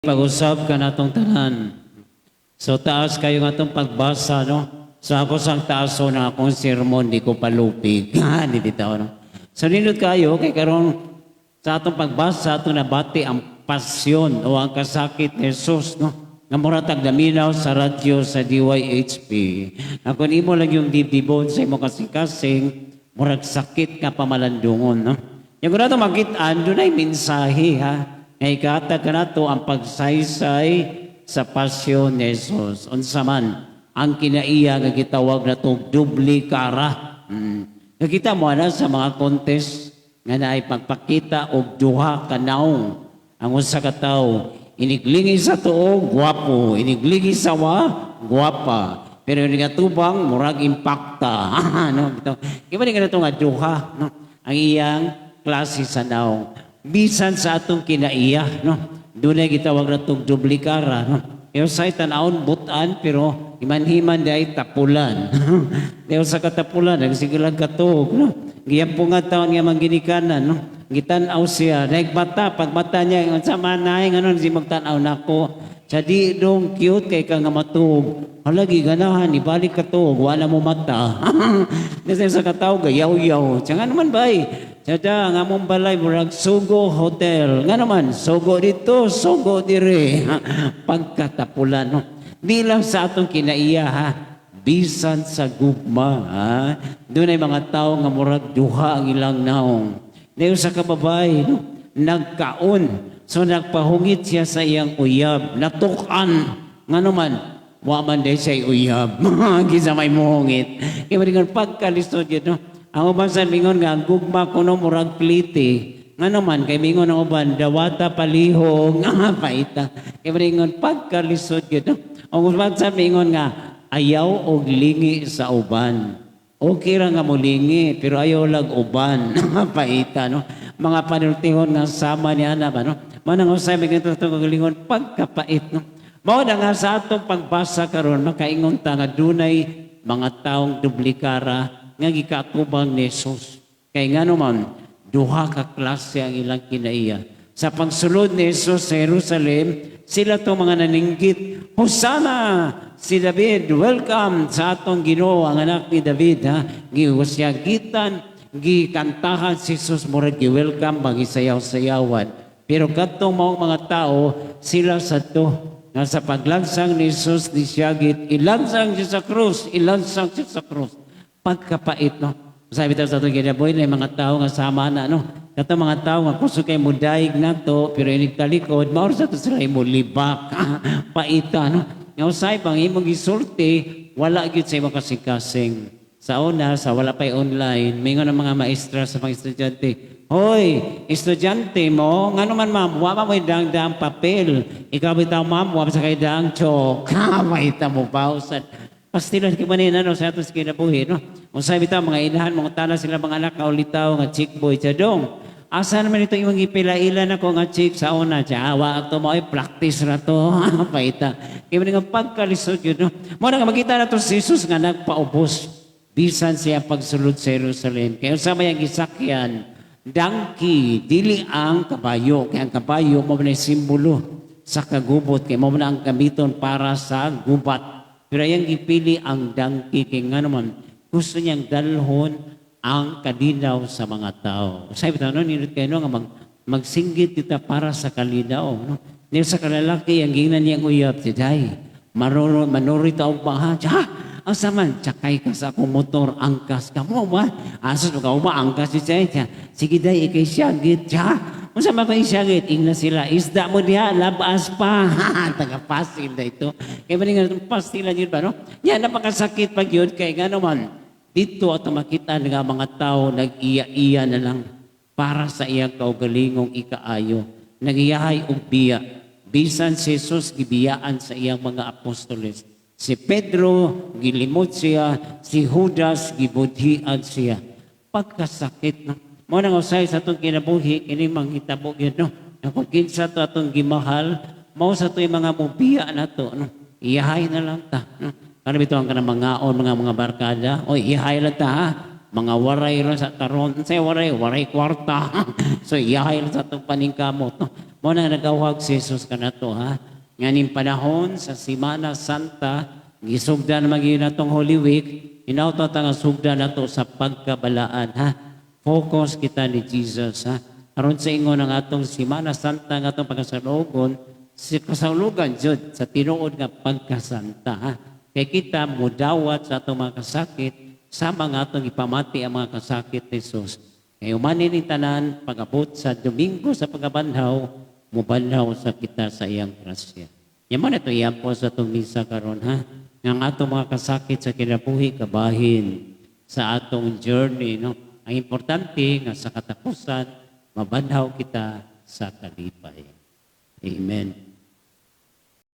Pag-usap ka na itong tanan. So taas kayo nga itong pagbasa, no? So ako sang taas so na akong sermon, di ko palupig. Di bitaw, no? So nindot kayo, kay karon sa atong pagbasa, atong nabati ang pasyon o ang kasakit ni Jesus, no? Nga muratag daminaw sa radyo sa DYHP. Ako nimo lang yung dibdibon sa imo kasing-kasing, murag sakit ka pamalandungon, no? Yung kung nato makitaan, doon ay mensahe, ha? Ngay katag ka na to ang pagsaysay sa pasyon ni Jesus. Unsa man, ang kinaiya nga gitawag na to dubli kara. Nakita mo na sa mga contest nga naay pagpakita og duha ka naong. Ang usa ka tawo, iniglingi sa tuo, guwapo. Iniglingi sa guwapa. Pero yung tubang, murag impakta. No? Kaya ba nga ito nga duha? No? Ang iyang klase sa naong. Bisan sa atong kinaiya, no? Doon ay gitawag na itong dublikara, no? Pero sa itanawon, butan, pero himan-himan dahil tapulan. Pero sa katapulan, nagsigilang katog, no? Giyang po nga taon nga mangginikanan, no? Gitanaw siya, nagbata, pagmata niya, sa manay, ano, si magtanaw na ko. Sa di dong cute kay ka nga matug. Halagi ganahan, ibalik ka to, wala mo mata. Kasi sa kataw, gayaw-yaw. Siya nga naman ba Sada, nga mong balay, murag Sugo Hotel. Nga naman, Sugo dito, Sugo dire. Pagkatapulan, no? Di lang sa atong kinaiya, ha? Bisan sa gugma, ha? Doon ay mga tao nga murag duha ang ilang naong. Dahil sa kababay, no? Nagkaon. So nagpahungit siya sa iyang uyab. Natukan. Nga naman, waman day siya uyab. Gisa may muhungit. Kaya maringan pagkalisod yun, no? Ang uban sa mingon nga, gugma ko no murag pliti. Nga naman, kay mingon ang uban, dawata palihong, paita. Kaya mingon, pagkalisod yun. Ang uban sa mingon nga, ayaw og lingi sa uban. Okay ra nga mo lingi, pero ayaw lag uban. Paita, no? Mga panultihon nga sama niya na ba, no? Manang usay, may ganito itong kagalingon, pagkapait, no? Mao na nga sa atong pagbasa karon makaingon ta nga dunay mga taong dublikara nga gikatubang ni Jesus. Kay nga naman, duha ka klase ang ilang kinaiya. Sa pagsulod ni Jesus sa Jerusalem, sila to mga naninggit, Hosanna! Si David, welcome sa atong Ginoo, ang anak ni David, ha? Giwasyagitan, gikantahan si Jesus, murag gi-welcome, magisayaw-sayawan. Pero katong mga tao, sila sa to, nga sa paglansang ni Jesus, ni Siyagit, ilansang siya sa krus, ilansang siya sa krus. Pagkapait, no? Sabi tayo sa itong kinaboy na mga tao nga sama na, no? Kato mga tao nga kuso kayo mo daig na to, pero inigtalikod, maor sa ito sila mo libak, paita, no? Nga usay, pang imong gisulti, wala gyud sa imong kasing-kasing. Sa una, sa wala pa'y online, may nga ng mga maestra sa mga estudyante, hoy, estudyante mo, nga naman ma'am, wala mo yung daang papel. Ikaw bitaw ma'am, wala sa kayo daang chok. Maita mo pa, pastilan ki manina no sa atos kinabuhi no. Unsay bitaw mga inahan mga tana sila mga anak kaulitaw nga chick boy chadong. Asa naman ito imong ipila-ila nako nga chick sa una awa ato mo ay practice ra to. Paita. Kay man nga pagkalisod yun no. Mo na nga makita na to si Jesus nga nagpaubos bisan siya pagsulod sa Jerusalem. Kay usa may gisakyan donkey dili ang kabayo. Kay ang kabayo mo na simbolo sa kagubot kay mo na ang gamiton para sa gubat. Pero yung ipili ang donkey kay nga naman gusto niyang dalhon ang kadinaw sa mga tao. Sabi tayo, no, nilot kayo no, nga magsinggit kita para sa kalinaw. No? Nil sa kalalaki, ang gingnan niyang uyab, siday, manuri taong baha, ang saman, tsakay ka sa akong motor, angkas ka mo ba? Asos mo ka ba, angkas siya, sige day, ikay siyagit, kung sa mga isyagit, ingna sila, isda mo diha, labas pa. Taga-pasil na ito. Kaya ba nga itong pastilan yun ba, no? Yan, napakasakit pag yun. Kaya nga naman, dito at makita nga mga tao, nag-iya-iya na lang para sa iyang kaugalingong ikaayo. Nag-iyahay og biya. Bisan si Jesus, gibiyaan sa iyang mga apostoles. Si Pedro, gilimot siya. Si Judas, gibudhian siya. Pagkasakit, no? Mo nang usay sa itong kinabuhi, ini manghitabo yun, no? Kung kinsa to atong gimahal, mo sa ito'y mga mubiya na to, no? Iyahay na lang ta, no? Karami ito ang kanang mga barkada, o iyahay lang ta, ha? Mga waray lang sa taron, say waray kwarta. So iyahay lang sa itong paningkamot, no? Mo na nagawag si Jesus kanato ha. Nganing panahon sa Semana Santa, gisugdan maging natong Holy Week, inauto nga sugdan nato sa pagkabalaan ha. Focus kita ni Jesus ha. Aron sa ingon ang atong Semana Santa nga atong pagkasalugon, si kasulugan jud sa tinuod nga pagkasanta ha. Kay kita mudawat sa atong mga kasakit, sama nga atong ipamati ang mga kasakit ni Jesus. Kay umanin ni tanan pag-abot sa Domingo sa pagkabanhaw, mubanhaw sa kita sa iyang grasya. Yaman ito iyan po sa itong misa karon ha. Ang atong mga kasakit sa kinabuhi kabahin sa atong journey. No? Ang importante nga sa katapusan, mabanhaw kita sa kalipay. Amen.